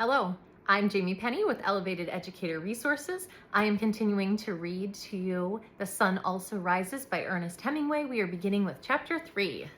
Hello, I'm Jamie Penny with Elevated Educator Resources. I am continuing to read to you The Sun Also Rises by Ernest Hemingway. We are beginning with chapter 3.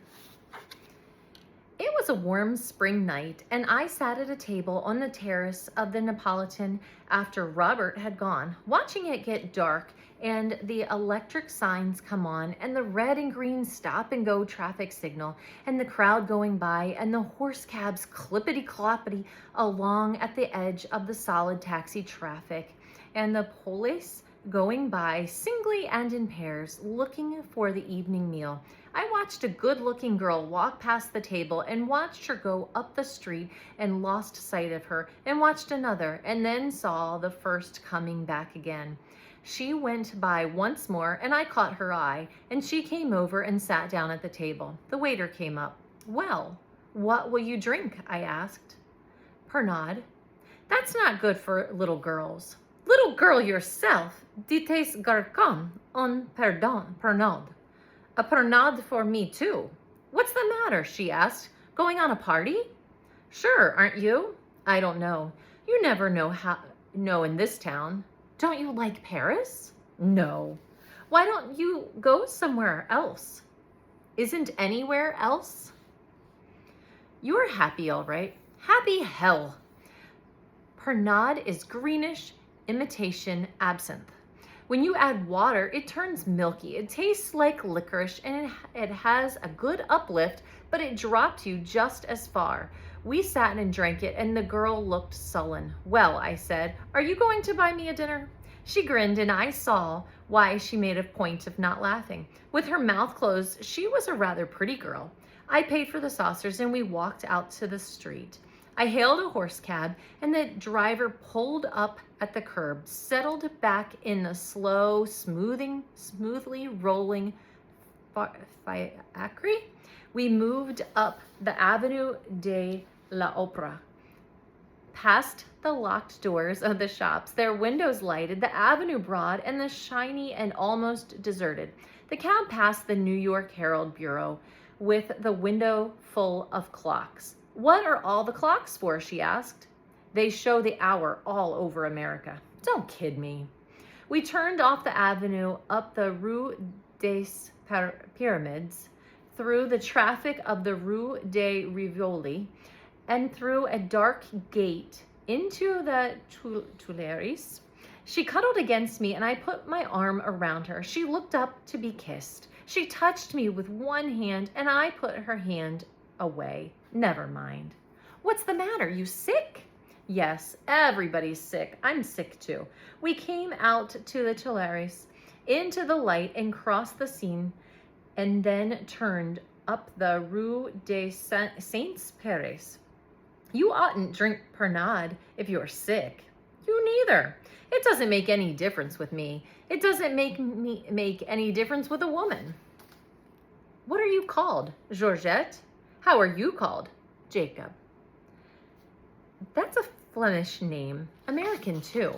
It was a warm spring night, and I sat at a table on the terrace of the Neapolitan after Robert had gone, watching it get dark and the electric signs come on and the red and green stop and go traffic signal and the crowd going by and the horse cabs clippity-cloppity along at the edge of the solid taxi traffic and the police going by singly and in pairs looking for the evening meal. I watched a good-looking girl walk past the table and watched her go up the street and lost sight of her and watched another and then saw the first coming back again. She went by once more and I caught her eye and she came over and sat down at the table. The waiter came up. "Well, what will you drink?" I asked. "Pernod." "That's not good for little girls." "Little girl yourself. Dites garçon un pernod. A pernod for me too." "What's the matter?" she asked. "Going on a party?" "Sure, aren't you?" "I don't know. You never know in this town." "Don't you like Paris?" "No." "Why don't you go somewhere else?" "Isn't anywhere else?" "You're happy, all right." "Happy hell." Pernod is greenish imitation absinthe. When you add water, it turns milky. It tastes like licorice and it has a good uplift, but it dropped you just as far. We sat and drank it and the girl looked sullen. "Well," I said, "are you going to buy me a dinner?" She grinned and I saw why she made a point of not laughing. With her mouth closed, she was a rather pretty girl. I paid for the saucers and we walked out to the street. I hailed a horse cab and the driver pulled up at the curb, settled back in the slow, smoothly rolling fiacre. We moved up the Avenue de l'Opera, past the locked doors of the shops, their windows lighted, the avenue broad and the shiny and almost deserted. The cab passed the New York Herald Bureau with the window full of clocks. "What are all the clocks for?" she asked. "They show the hour all over America." "Don't kid me." We turned off the avenue, up the Rue des Pyramids, through the traffic of the Rue des Rivoli, and through a dark gate into the Tuileries. She cuddled against me and I put my arm around her. She looked up to be kissed. She touched me with one hand and I put her hand away. "Never mind." "What's the matter? You sick?" "Yes, everybody's sick. I'm sick too." We came out to the Tuileries, into the light and crossed the Seine and then turned up the Rue des Saints-Pères. "You oughtn't drink Pernod if you're sick." "You neither. It doesn't make any difference with me. It doesn't make any difference with a woman." "What are you called?" "Georgette." "How are you called?" "Jacob." That's a Flemish name. American too.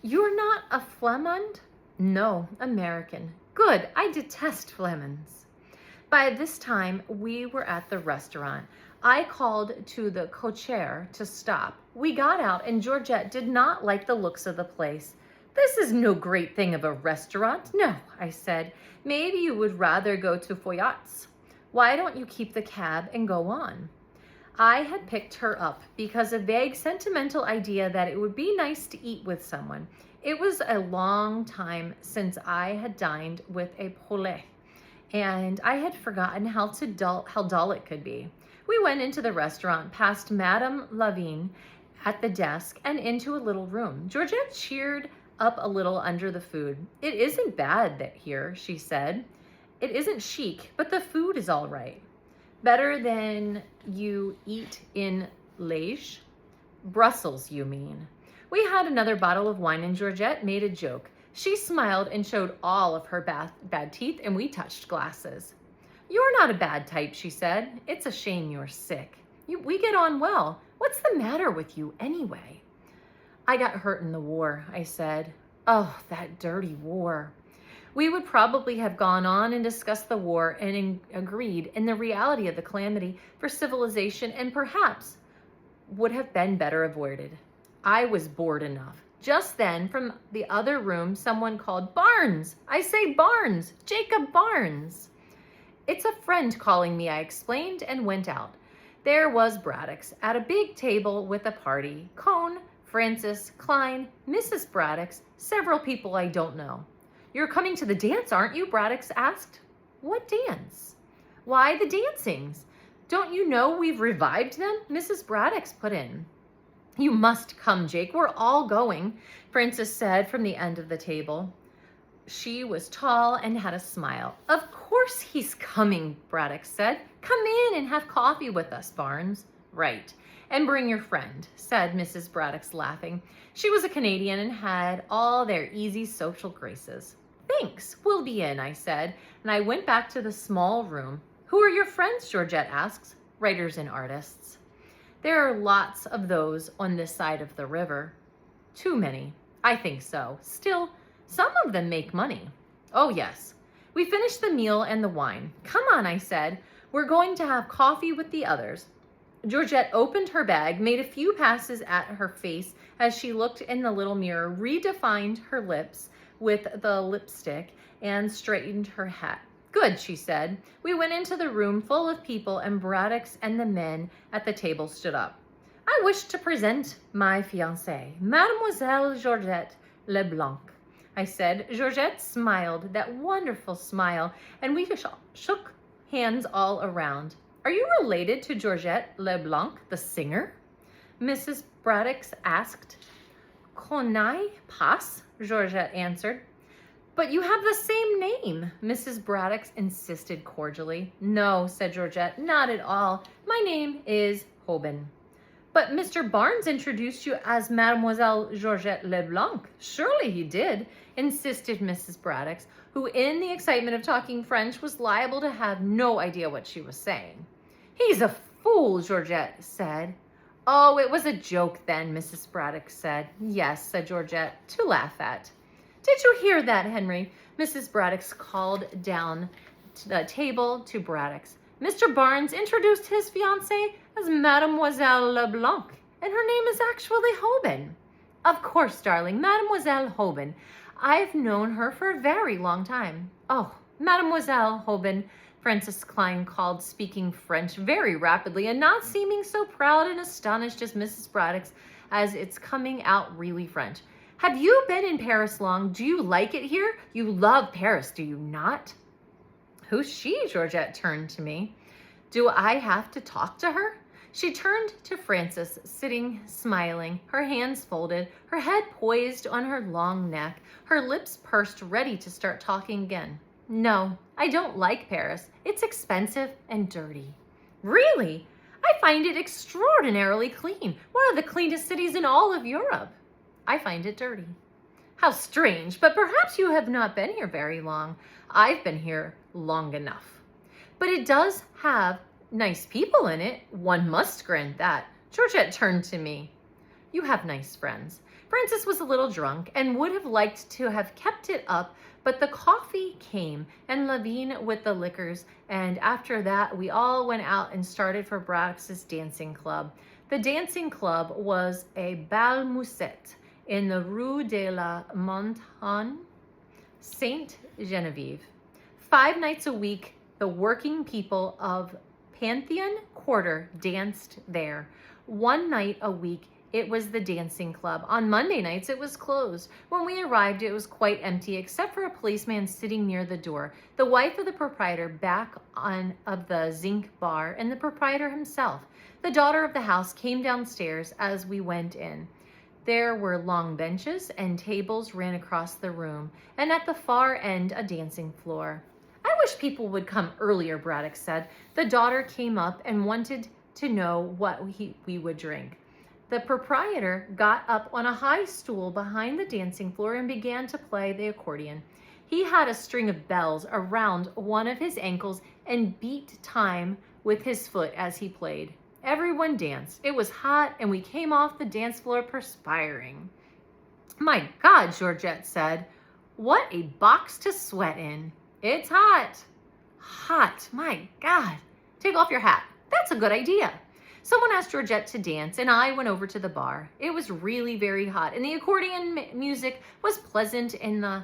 "You're not a Flamand?" "No, American." "Good. I detest Flemings." By this time, we were at the restaurant. I called to the cocher to stop. We got out and Georgette did not like the looks of the place. "This is no great thing of a restaurant." "No," I said. "Maybe you would rather go to Foyot's. Why don't you keep the cab and go on?" I had picked her up because a vague sentimental idea that it would be nice to eat with someone. It was a long time since I had dined with a Polais, and I had forgotten how dull it could be. We went into the restaurant, past Madame Lavigne at the desk, and into a little room. Georgette cheered up a little under the food. "It isn't bad here," she said. "It isn't chic, but the food is all right." "Better than you eat in Liège?" "Brussels, you mean." We had another bottle of wine and Georgette made a joke. She smiled and showed all of her bad teeth and we touched glasses. "You're not a bad type," she said. "It's a shame you're sick. We get on well. What's the matter with you anyway?" "I got hurt in the war," I said. "Oh, that dirty war." We would probably have gone on and discussed the war and agreed in the reality of the calamity for civilization and perhaps would have been better avoided. I was bored enough. Just then, from the other room, someone called, "Barnes! I say Barnes! Jacob Barnes!" "It's a friend calling me," I explained and went out. There was Braddock's at a big table with a party. Cone, Francis, Klein, Mrs. Braddock's, several people I don't know. "You're coming to the dance, aren't you?" Braddock's asked. "What dance?" "Why, the dancings. Don't you know we've revived them?" Mrs. Braddock's put in. "You must come, Jake. We're all going," Francis said from the end of the table. She was tall and had a smile. "Of course he's coming," Braddock said. "Come in and have coffee with us, Barnes." "Right. And bring your friend," said Mrs. Braddock's, laughing. She was a Canadian and had all their easy social graces. "Thanks. We'll be in," I said, and I went back to the small room. "Who are your friends?" Georgette asks. "Writers and artists." "There are lots of those on this side of the river." "Too many." "I think so. Still, some of them make money." "Oh, yes." We finished the meal and the wine. "Come on," I said. "We're going to have coffee with the others." Georgette opened her bag, made a few passes at her face as she looked in the little mirror, redefined her lips with the lipstick, and straightened her hat. "Good," she said. We went into the room full of people, and Braddock's and the men at the table stood up. "I wish to present my fiancée, Mademoiselle Georgette Leblanc," I said. Georgette smiled, that wonderful smile, and we shook hands all around. "Are you related to Georgette Leblanc, the singer?" Mrs. Braddock asked. "Connais pas," Georgette answered. "But you have the same name," Mrs. Braddock insisted cordially. "No," said Georgette, "not at all. My name is Hoban." "But Mr. Barnes introduced you as Mademoiselle Georgette Leblanc." "Surely he did," insisted Mrs. Braddock, who in the excitement of talking French was liable to have no idea what she was saying. "He's a fool," Georgette said. "Oh, it was a joke then," Mrs. Braddock said. "Yes," said Georgette, "to laugh at." "Did you hear that, Henry?" Mrs. Braddock called down to the table to Braddock. "Mr. Barnes introduced his fiancée as Mademoiselle Leblanc, and her name is actually Hoban." "Of course, darling, Mademoiselle Hoban. I've known her for a very long time." "Oh, Mademoiselle Hoban," Francis Klein called, speaking French very rapidly and not seeming so proud and astonished as Mrs. Braddock as it's coming out really French. "Have you been in Paris long? Do you like it here? You love Paris, do you not?" "Who's she?" Georgette turned to me. "Do I have to talk to her?" She turned to Francis, sitting smiling, her hands folded, her head poised on her long neck, her lips pursed, ready to start talking again. "No, I don't like Paris. It's expensive and dirty." "Really? I find it extraordinarily clean. One of the cleanest cities in all of Europe." "I find it dirty." "How strange, but perhaps you have not been here very long." "I've been here long enough." "But it does have nice people in it. One must grant that." Georgette turned to me. "You have nice friends." Francis was a little drunk and would have liked to have kept it up, but the coffee came and Levine with the liquors, and after that we all went out and started for Braddock's dancing club. The dancing club was a bal musette in the Rue de la Montagne, Sainte Genevieve. 5 nights a week, the working people of Pantheon Quarter danced there. 1 night a week, it was the dancing club. On Monday nights, it was closed. When we arrived, it was quite empty, except for a policeman sitting near the door, the wife of the proprietor back of the zinc bar, and the proprietor himself. The daughter of the house came downstairs as we went in. There were long benches and tables ran across the room, and at the far end, a dancing floor. "I wish people would come earlier," Braddock said. The daughter came up and wanted to know what we would drink. The proprietor got up on a high stool behind the dancing floor and began to play the accordion. He had a string of bells around one of his ankles and beat time with his foot as he played. Everyone danced. It was hot, and we came off the dance floor perspiring. "My God," Georgette said, "what a box to sweat in." "It's hot." "Hot, my God. Take off your hat." "That's a good idea." Someone asked Georgette to dance, and I went over to the bar. It was really very hot, and the accordion music was pleasant in the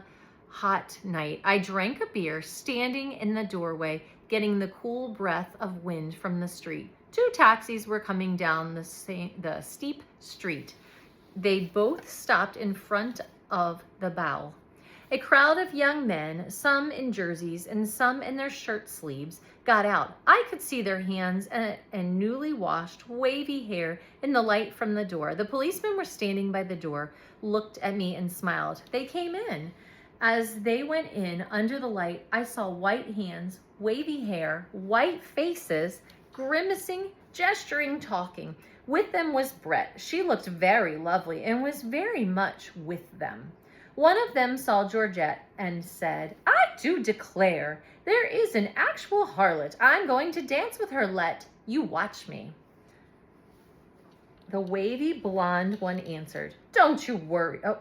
hot night. I drank a beer, standing in the doorway, getting the cool breath of wind from the street. 2 taxis were coming down the steep street. They both stopped in front of the bow. A crowd of young men, some in jerseys and some in their shirt sleeves, got out. I could see their hands and newly washed, wavy hair in the light from the door. The policemen were standing by the door, looked at me and smiled. They came in. As they went in under the light, I saw white hands, wavy hair, white faces, grimacing, gesturing, talking. With them was Brett. She looked very lovely and was very much with them. One of them saw Georgette and said, "I do declare, there is an actual harlot. I'm going to dance with her, Let. You watch me." The wavy blonde one answered, "Don't you worry." Oh.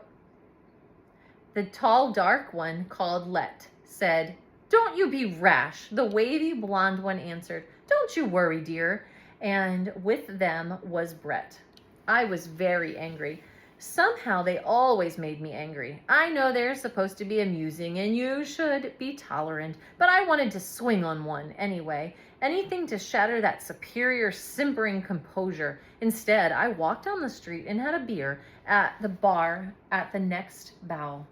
The tall dark one called Let said, "Don't you be rash." The wavy blonde one answered, "Don't you worry, dear." And with them was Brett. I was very angry. Somehow they always made me angry. I know they're supposed to be amusing and you should be tolerant, but I wanted to swing on one anyway. Anything to shatter that superior, simpering composure. Instead, I walked down the street and had a beer at the bar at the next bow.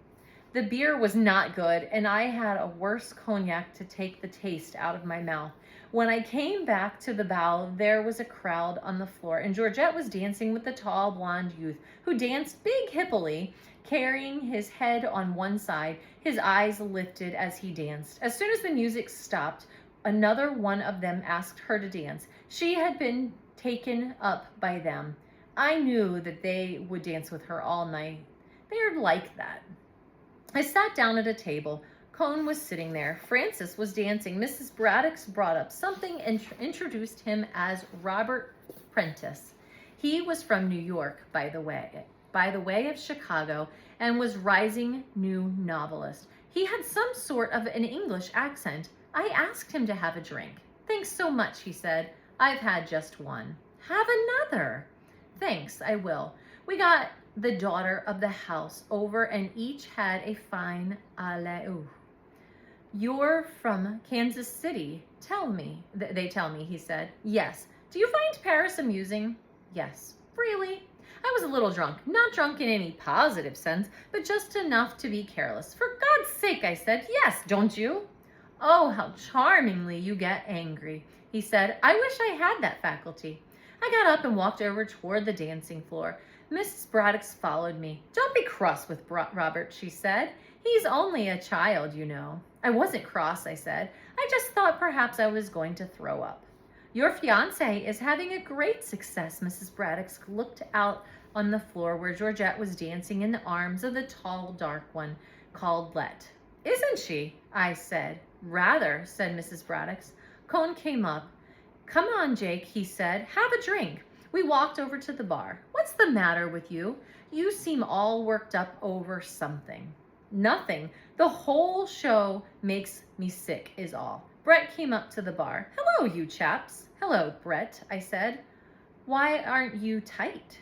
The beer was not good, and I had a worse cognac to take the taste out of my mouth. When I came back to the bow, there was a crowd on the floor, and Georgette was dancing with the tall blonde youth, who danced big hippily, carrying his head on one side, his eyes lifted as he danced. As soon as the music stopped, another one of them asked her to dance. She had been taken up by them. I knew that they would dance with her all night. They are like that. I sat down at a table. Cone was sitting there. Francis was dancing. Mrs. Braddock brought up something and introduced him as Robert Prentice. He was from New York, by the way of Chicago, and was rising new novelist. He had some sort of an English accent. I asked him to have a drink. "Thanks so much," he said. "I've had just one." "Have another." "Thanks, I will." We got the daughter of the house over and each had a fine alleux. "You're from Kansas City. Tell me," they tell me, he said. "Yes." "Do you find Paris amusing?" "Yes." "Really?" I was a little drunk, not drunk in any positive sense, but just enough to be careless. "For God's sake," I said. "Yes, don't you?" "Oh, how charmingly you get angry," he said. "I wish I had that faculty." I got up and walked over toward the dancing floor. Mrs. Braddock followed me. "Don't be cross with Robert," she said. "He's only a child, you know." I wasn't cross, I said. I just thought perhaps I was going to throw up. "Your fiancé is having a great success." Mrs. Braddock looked out on the floor where Georgette was dancing in the arms of the tall, dark one called Let. "Isn't she?" I said. "Rather," said Mrs. Braddock. Cone came up. "Come on, Jake," he said. "Have a drink." We walked over to the bar. "What's the matter with you? You seem all worked up over something." "Nothing. The whole show makes me sick is all." Brett came up to the bar. "Hello, you chaps." "Hello, Brett," I said. "Why aren't you tight?"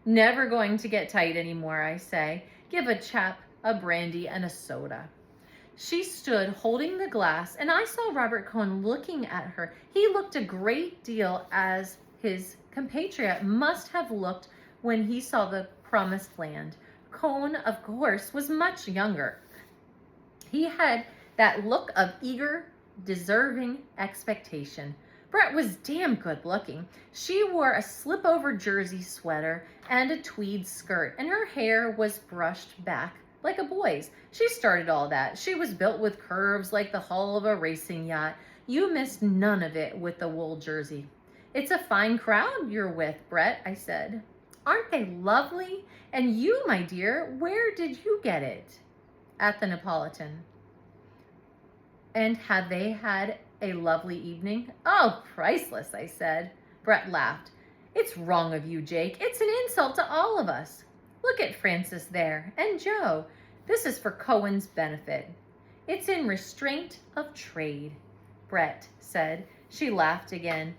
"Never going to get tight anymore," I say. "Give a chap a brandy and a soda." She stood holding the glass, and I saw Robert Cone looking at her. He looked a great deal as his compatriot must have looked when he saw the promised land. Cone, of course, was much younger. He had that look of eager, deserving expectation. Brett was damn good looking. She wore a slip-over jersey sweater and a tweed skirt, and her hair was brushed back like a boy's. She started all that. She was built with curves like the hull of a racing yacht. You missed none of it with the wool jersey. "It's a fine crowd you're with, Brett," I said. "Aren't they lovely? And you, my dear, where did you get it?" "At the Neapolitan." "And have they had a lovely evening?" "Oh, priceless," I said. Brett laughed. "It's wrong of you, Jake. It's an insult to all of us. Look at Francis there, and Joe. This is for Cohen's benefit. It's in restraint of trade," Brett said. She laughed again.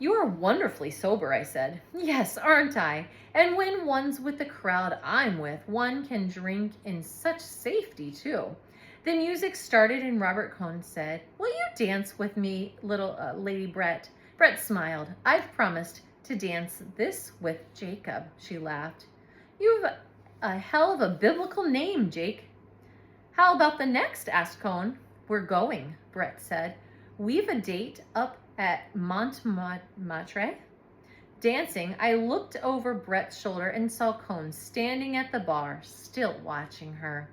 You're wonderfully sober, I said. Yes, aren't I? And when one's with the crowd I'm with, one can drink in such safety, too. The music started and Robert Cohn said, will you dance with me, little Lady Brett? Brett smiled. I've promised to dance this with Jacob, she laughed. You've a hell of a biblical name, Jake. How about the next? Asked Cohn. We're going, Brett said. We've a date up at Montmartre. Dancing, I looked over Brett's shoulder and saw Cohn standing at the bar, still watching her.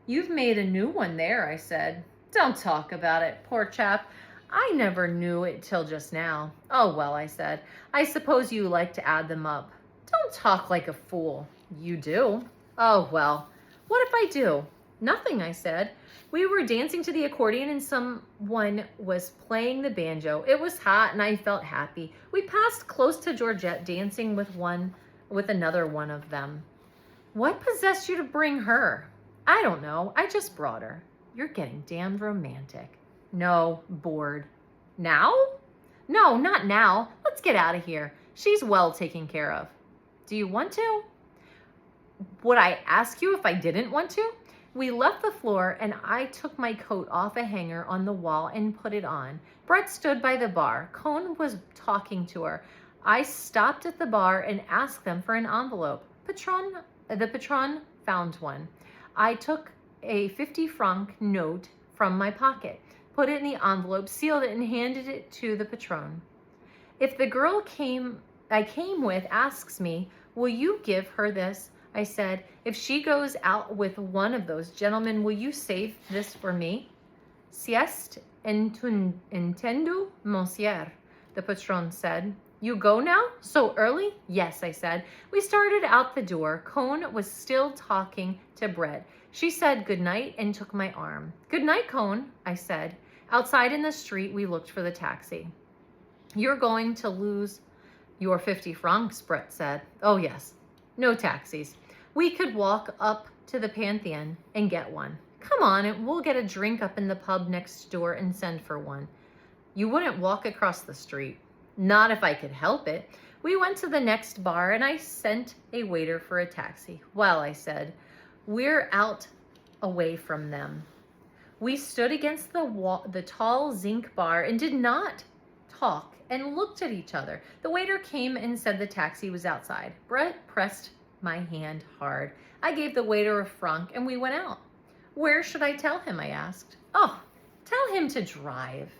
You've made a new one there, I said. Don't talk about it, poor chap. I never knew it till just now. Oh, well, I said. I suppose you like to add them up. Don't talk like a fool. You do. Oh, well. What if I do? Nothing, I said. We were dancing to the accordion and someone was playing the banjo. It was hot and I felt happy. We passed close to Georgette dancing with another one of them. What possessed you to bring her? I don't know. I just brought her. You're getting damned romantic. No, bored. Now? No, not now. Let's get out of here. She's well taken care of. Do you want to? Would I ask you if I didn't want to? We left the floor and I took my coat off a hanger on the wall and put it on. Brett stood by the bar. Cohn was talking to her. I stopped at the bar and asked them for an envelope. The patron found one. I took a 50-franc note from my pocket, put it in the envelope, sealed it, and handed it to the patron. If the girl I came with asks me, will you give her this? I said, if she goes out with one of those gentlemen, will you save this for me? Sieste intendo, monsieur, the patron said. You go now? So early? Yes, I said. We started out the door. Cohn was still talking to Brett. She said goodnight and took my arm. Good night, Cohn, I said. Outside in the street, we looked for the taxi. You're going to lose your 50 francs, Brett said. Oh, yes. No taxis. We could walk up to the Pantheon and get one. Come on, and we'll get a drink up in the pub next door and send for one. You wouldn't walk across the street. Not if I could help it. We went to the next bar and I sent a waiter for a taxi. Well, I said, we're out away from them. We stood against the tall zinc bar and did not talk and looked at each other. The waiter came and said the taxi was outside. Brett pressed my hand hard. I gave the waiter a franc and we went out. Where should I tell him? I asked. Oh, tell him to drive.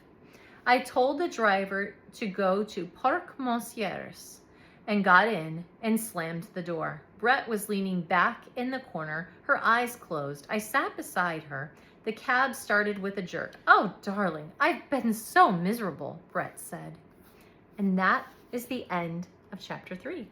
I told the driver to go to Parc Monsieur's and got in and slammed the door. Brett was leaning back in the corner, her eyes closed. I sat beside her. The cab started with a jerk. Oh, darling, I've been so miserable, Brett said. And that is the end of chapter 3.